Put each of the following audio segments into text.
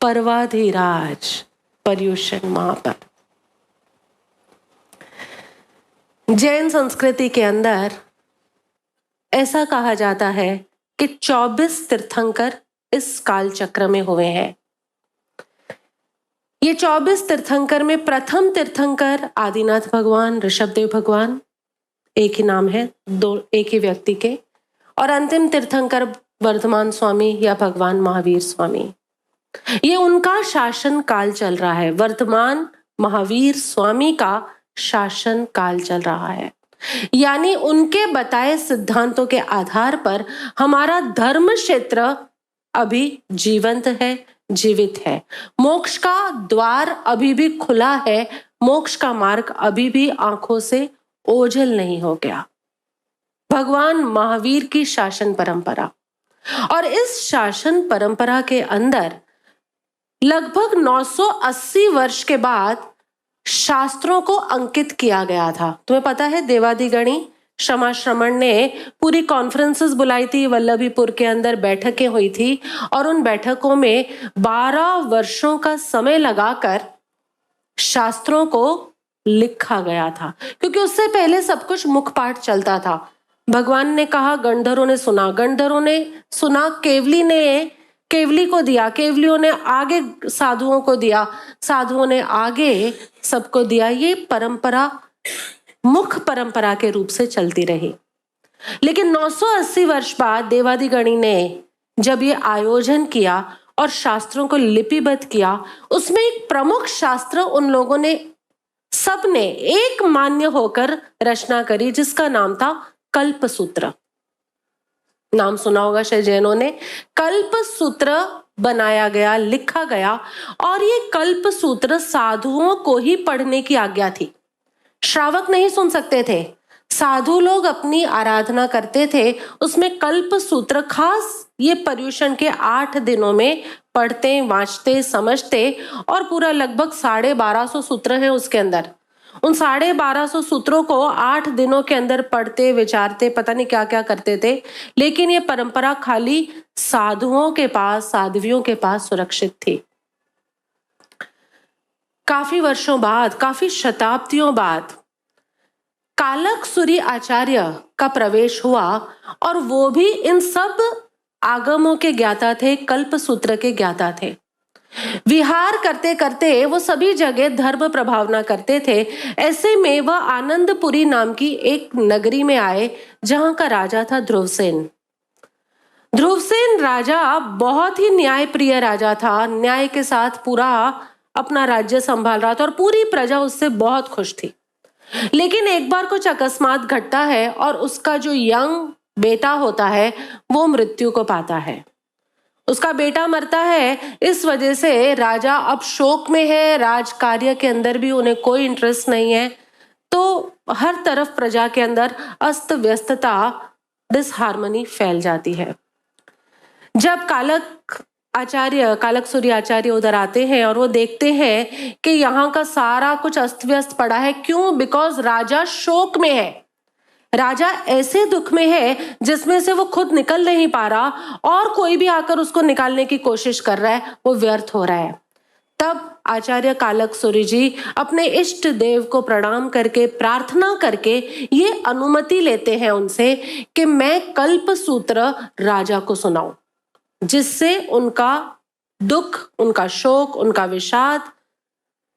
पर्वाधिराज पर्युषण महापर। जैन संस्कृति के अंदर ऐसा कहा जाता है कि 24 तीर्थंकर इस काल चक्र में हुए हैं। ये 24 तीर्थंकर में प्रथम तीर्थंकर आदिनाथ भगवान, ऋषभदेव भगवान, एक ही नाम है, एक ही व्यक्ति के, और अंतिम तीर्थंकर वर्धमान स्वामी या भगवान महावीर स्वामी। ये उनका शासन काल चल रहा है, वर्धमान महावीर स्वामी का शासन काल चल रहा है। यानी उनके बताए सिद्धांतों के आधार पर हमारा धर्म क्षेत्र अभी जीवंत है, जीवित है। मोक्ष का द्वार अभी भी खुला है, मोक्ष का मार्ग अभी भी आंखों से ओझल नहीं हो गया। भगवान महावीर की शासन परंपरा, और इस शासन परंपरा के अंदर लगभग 980 वर्ष के बाद शास्त्रों को अंकित किया गया था। तुम्हें पता है देवादिगणी क्षमा श्रमण ने पूरी कॉन्फ्रेंसेस बुलाई थी, वल्लभीपुर के अंदर बैठकें हुई थी, और उन बैठकों में 12 वर्षों का समय लगाकर शास्त्रों को लिखा गया था, क्योंकि उससे पहले सब कुछ मुख पाठ चलता था। भगवान ने कहा, गंधर्वों ने सुना, गंधर्वों ने सुना, केवली ने केवली को दिया, केवलियों ने आगे साधुओं को दिया, साधुओं ने आगे सबको दिया। ये परंपरा मुख परंपरा के रूप से चलती रही। लेकिन 980 वर्ष बाद देवादिगणी ने जब ये आयोजन किया और शास्त्रों को लिपिबद्ध किया, उसमें एक प्रमुख शास्त्र उन लोगों ने सबने एक मान्य होकर रचना करी, जिसका नाम था कल्पसूत्र। नाम सुना होगा शायद जैनों ने। कल्पसूत्र बनाया गया, लिखा गया, और ये कल्पसूत्र साधुओं को ही पढ़ने की आज्ञा थी। श्रावक नहीं सुन सकते थे। साधु लोग अपनी आराधना करते थे, उसमें कल्पसूत्र खास ये पर्युषण के 8 दिनों में पढ़ते, वांचते, समझते, और पूरा लगभग 1250 सूत्र हैं उसके अंदर। उन 1250 सूत्रों को 8 दिनों के अंदर पढ़ते, विचारते, पता नहीं क्या क्या करते थे। लेकिन ये परंपरा खाली साधुओं के पास, साध्वियों के पास सुरक्षित थी। काफी वर्षों बाद, काफी शताब्दियों बाद कालकसूरी आचार्य का प्रवेश हुआ, और वो भी इन सब आगमों के ज्ञाता थे, कल्पसूत्र के ज्ञाता थे। विहार करते करते वो सभी जगह धर्म प्रभावना करते थे। ऐसे में वह आनंदपुरी नाम की एक नगरी में आए, जहां का राजा था ध्रुवसेन। ध्रुवसेन राजा बहुत ही न्यायप्रिय राजा था, न्याय के साथ पूरा अपना राज्य संभाल रहा था, और पूरी प्रजा उससे बहुत खुश थी। लेकिन एक बार कुछ अकस्मात घटता है, और उसका जो यंग बेटा होता है वो मृत्यु को पाता है। उसका बेटा मरता है, इस वजह से राजा अब शोक में है, राज कार्य के अंदर भी उन्हें कोई इंटरेस्ट नहीं है। तो हर तरफ प्रजा के अंदर अस्त व्यस्तता, डिसहार्मनी फैल जाती है। जब कालकसूरी आचार्य उधर आते हैं और वो देखते हैं कि यहाँ का सारा कुछ अस्त व्यस्त पड़ा है। क्यों? बिकॉज राजा शोक में है, राजा ऐसे दुख में है जिसमें से वो खुद निकल नहीं पा रहा, और कोई भी आकर उसको निकालने की कोशिश कर रहा है, वो व्यर्थ हो रहा है। तब आचार्य कालकसूरी जी अपने इष्ट देव को प्रणाम करके, प्रार्थना करके ये अनुमति लेते हैं उनसे कि मैं कल्पसूत्र राजा को सुनाऊं, जिससे उनका दुख, उनका शोक, उनका विषाद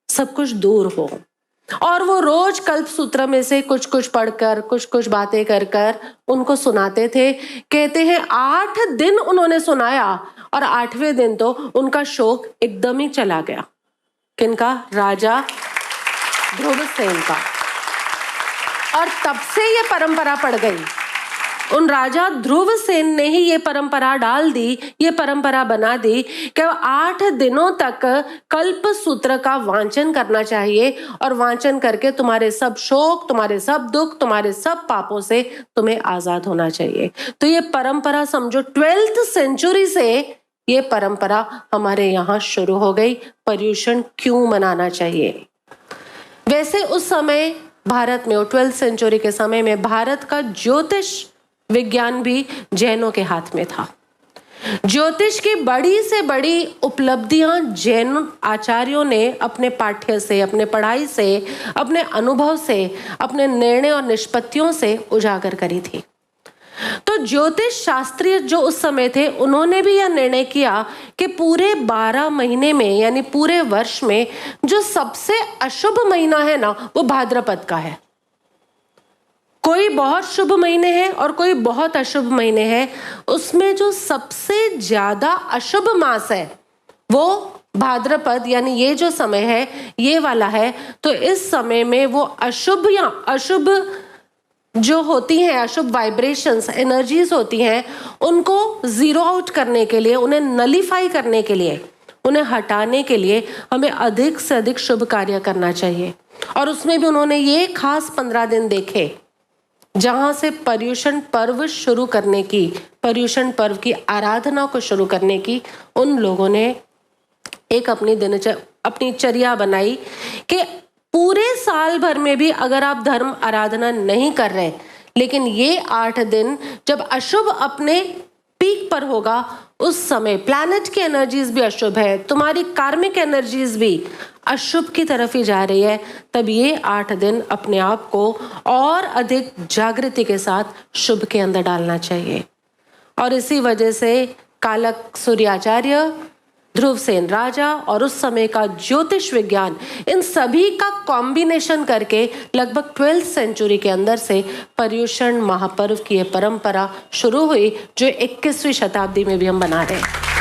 सब कुछ दूर हो। और वो रोज कल्पसूत्र में से कुछ कुछ पढ़कर, कुछ कुछ बातें कर कर उनको सुनाते थे। कहते हैं 8 दिन उन्होंने सुनाया, और 8वें दिन तो उनका शोक एकदम ही चला गया। किनका? राजा ध्रुवसेन का। और तब से ये परंपरा पड़ गई। उन राजा ध्रुवसेन ने ही ये परंपरा डाल दी, ये परंपरा बना दी कि 8 दिनों तक कल्पसूत्र का वांचन करना चाहिए, और वांचन करके तुम्हारे सब शोक, तुम्हारे सब दुख, तुम्हारे सब पापों से तुम्हें आजाद होना चाहिए। तो ये परंपरा समझो 12th सेंचुरी से ये परंपरा हमारे यहाँ शुरू हो गई। पर्युषण क्यों मनाना चाहिए? वैसे उस समय भारत में, 12th सेंचुरी के समय में, भारत का ज्योतिष विज्ञान भी जैनों के हाथ में था। ज्योतिष की बड़ी से बड़ी उपलब्धियां जैन आचार्यों ने अपने पाठ्य से, अपने पढ़ाई से, अपने अनुभव से, अपने निर्णय और निष्पत्तियों से उजागर करी थी। तो ज्योतिष शास्त्री जो उस समय थे, उन्होंने भी यह निर्णय किया कि पूरे 12 महीने में, यानी पूरे वर्ष में जो सबसे अशुभ महीना है ना, वो भाद्रपद का है। कोई बहुत शुभ महीने हैं और कोई बहुत अशुभ महीने हैं, उसमें जो सबसे ज्यादा अशुभ मास है वो भाद्रपद, यानी ये जो समय है ये वाला है। तो इस समय में वो अशुभ या अशुभ जो होती हैं, अशुभ वाइब्रेशंस, एनर्जीज होती हैं, उनको जीरो आउट करने के लिए, उन्हें नलीफाई करने के लिए, उन्हें हटाने के लिए हमें अधिक से अधिक शुभ कार्य करना चाहिए। और उसमें भी उन्होंने ये खास 15 दिन देखे जहां से पर्युषण पर्व शुरू करने की, पर्युषण पर्व की आराधना को शुरू करने की उन लोगों ने एक अपनी चर्या बनाई कि पूरे साल भर में भी अगर आप धर्म आराधना नहीं कर रहे, लेकिन ये 8 दिन जब अशुभ अपने पीक पर होगा, उस समय प्लैनेट की एनर्जीज भी अशुभ है, तुम्हारी कार्मिक एनर्जीज भी अशुभ की तरफ ही जा रही है, तब ये 8 दिन अपने आप को और अधिक जागृति के साथ शुभ के अंदर डालना चाहिए। और इसी वजह से कालक सूर्याचार्य, ध्रुवसेन राजा और उस समय का ज्योतिष विज्ञान, इन सभी का कॉम्बिनेशन करके लगभग 12th सेंचुरी के अंदर से पर्युषण महापर्व की ये परंपरा शुरू हुई, जो 21वीं शताब्दी में भी हम बना रहे हैं।